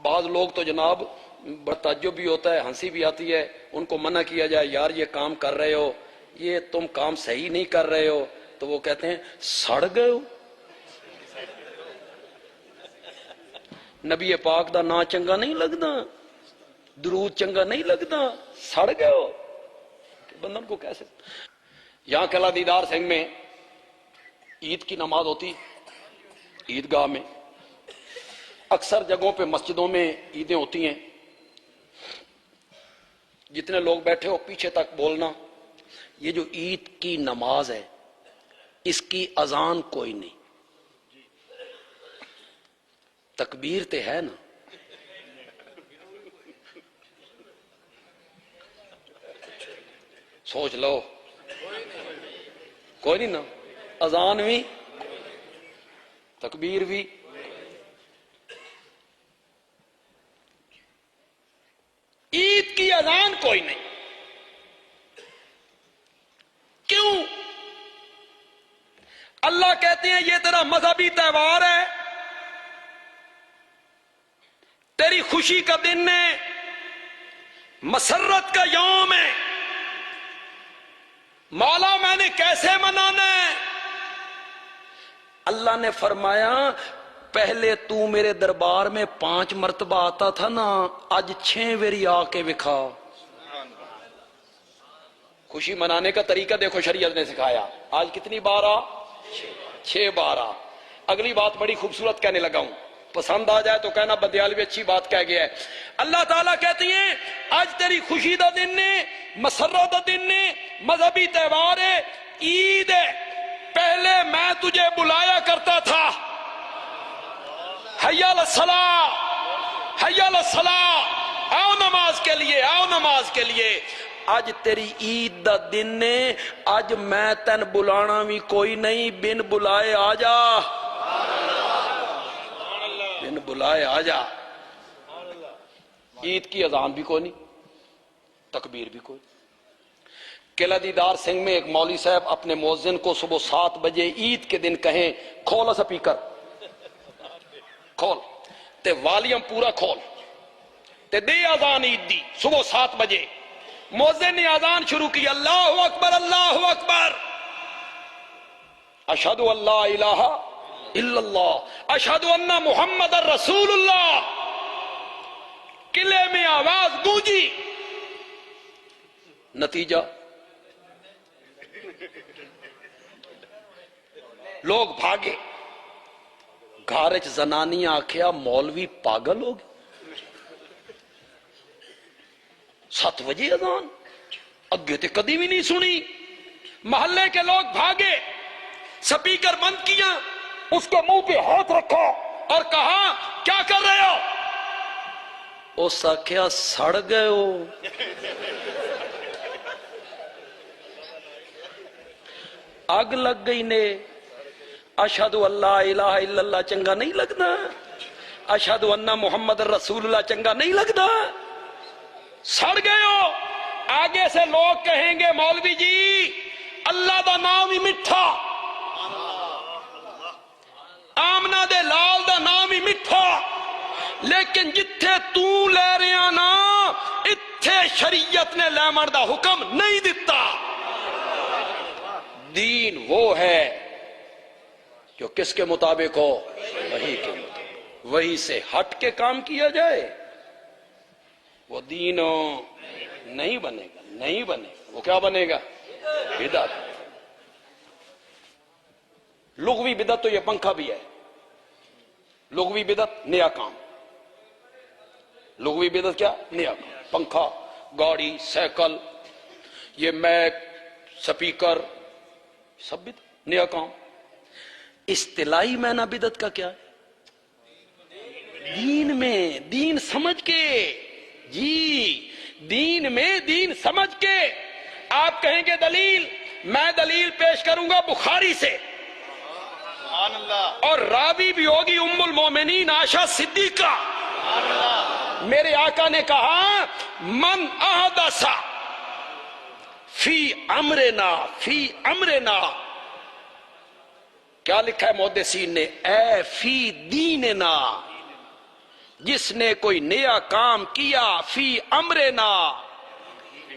بعض لوگ تو جناب بڑا تعجب بھی ہوتا ہے، ہنسی بھی آتی ہے، ان کو منع کیا جائے یار یہ کام کر رہے ہو، یہ تم کام صحیح نہیں کر رہے ہو، تو وہ کہتے ہیں سڑ گئے ہو، نبی پاک دا نا چنگا نہیں لگدا، درود چنگا نہیں لگدا، سڑ گئے ہو، بندن کو کیسے۔ یہاں قلعہ دیدار سنگھ میں عید کی نماز ہوتی، عیدگاہ میں اکثر جگہوں پہ مسجدوں میں عیدیں ہوتی ہیں، جتنے لوگ بیٹھے ہو پیچھے تک بولنا، یہ جو عید کی نماز ہے اس کی اذان کوئی نہیں، تکبیر تے ہے نا، سوچ لو، کوئی نہیں نا، اذان بھی تکبیر بھی، عید کی اذان کوئی نہیں، کیوں؟ اللہ کہتے ہیں یہ تیرا مذہبی تہوار ہے، تیری خوشی کا دن ہے، مسرت کا یوم ہے، مولا میں نے کیسے منانا ہے؟ اللہ نے فرمایا پہلے تو میرے دربار میں 5 مرتبہ آتا تھا نا، آج 6 ویری آ کے بکھا۔ خوشی منانے کا طریقہ دیکھو شریعت نے سکھایا، آج کتنی بار آ؟ 6 بار آ۔ اگلی بات بڑی خوبصورت کہنے لگا ہوں، پسند آ جائے تو کہنا بدیال بھی اچھی بات کہہ گیا ہے۔ اللہ تعالیٰ کہتے ہیں آج تیری خوشی دا دن ہے، مسرت دا دن ہے، مذہبی تہوار ہے، عید ہے، پہلے میں تجھے بلایا کرتا تھا، حی علی الصلاۃ، حی علی الصلاۃ، آؤ نماز کے لیے، آؤ نماز کے لیے۔ آج تیری عید دا دن ہے، آج میں تن بلانا بھی کوئی نہیں، بن بلائے آ جا، بن بلائے آ جا۔ عید کی اذان بھی کوئی نہیں، تکبیر بھی کوئی۔ قلعہ دیدار سنگھ میں ایک مولوی صاحب اپنے مؤذن کو صبح 7 بجے عید کے دن کہیں کھولا سپیکر، کھول تے والیوم پورا کھول تے دے اذان عید دی صبح 7 بجے۔ مؤذن نے اذان شروع کی، اللہ اکبر اللہ اکبر، اشہد ان لا الہ الا اللہ، اشہد ان محمد رسول اللہ، قلعے میں آواز گونجی، نتیجہ لوگ بھاگے، گھارچ زنانی آکھیا مولوی پاگل ہو گئے، 7 بجے اذان، اگے تے کدی بھی نہیں سنی۔ محلے کے لوگ بھاگے، سپیکر بند کیا، اس کے منہ پہ ہاتھ رکھا اور کہا کیا کر رہے ہو؟ اس آکھیا سڑ گئے ہو، آگ لگ گئی نے، اشہد اللہ الہ الا اللہ چنگا نہیں لگنا، اشہد ان محمد رسول اللہ چنگا نہیں لگنا، سڑ گئے ہو۔ آگے سے لوگ کہیں گے مولوی جی اللہ دا نام ہی مٹھا، آمنہ دے لال دا نام ہی مٹھا، لیکن جتھے تو لے رہا نا اتھے شریعت نے لیمن دا حکم نہیں دیتا۔ دین وہ ہے جو کس کے مطابق ہو؟ وہی کے مطابق، وہی سے ہٹ کے کام کیا جائے وہ دین نہیں بنے گا، نہیں بنے گا۔ وہ کیا بنے گا؟ بدعت۔ لغوی بدعت تو یہ پنکھا بھی ہے، لغوی بدعت نیا کام، لغوی بدعت کیا؟ نیا کام، پنکھا، گاڑی، سائیکل، یہ میک، سپیکر، سب بدعت، نیا کام۔ اصطلاحی معنی بدعت کا کیا ہے؟ دین میں، دین سمجھ کے، جی دین میں دین سمجھ کے۔ آپ کہیں گے دلیل، میں دلیل پیش کروں گا بخاری سے، اور راوی بھی ہوگی ام المومنین عائشہ صدیقہ۔ میرے آقا نے کہا من احدث فی امرنا، فی امرنا، کیا لکھا ہے محدثین نے؟ اے فی دیننا، جس نے کوئی نیا کام کیا فی امرنا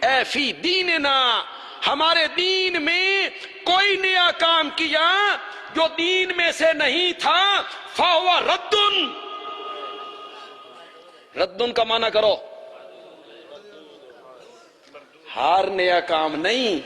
اے فی دیننا، ہمارے دین میں کوئی نیا کام کیا جو دین میں سے نہیں تھا، فہو ردن، ردن کا معنی کرو، ہر نیا کام نہیں،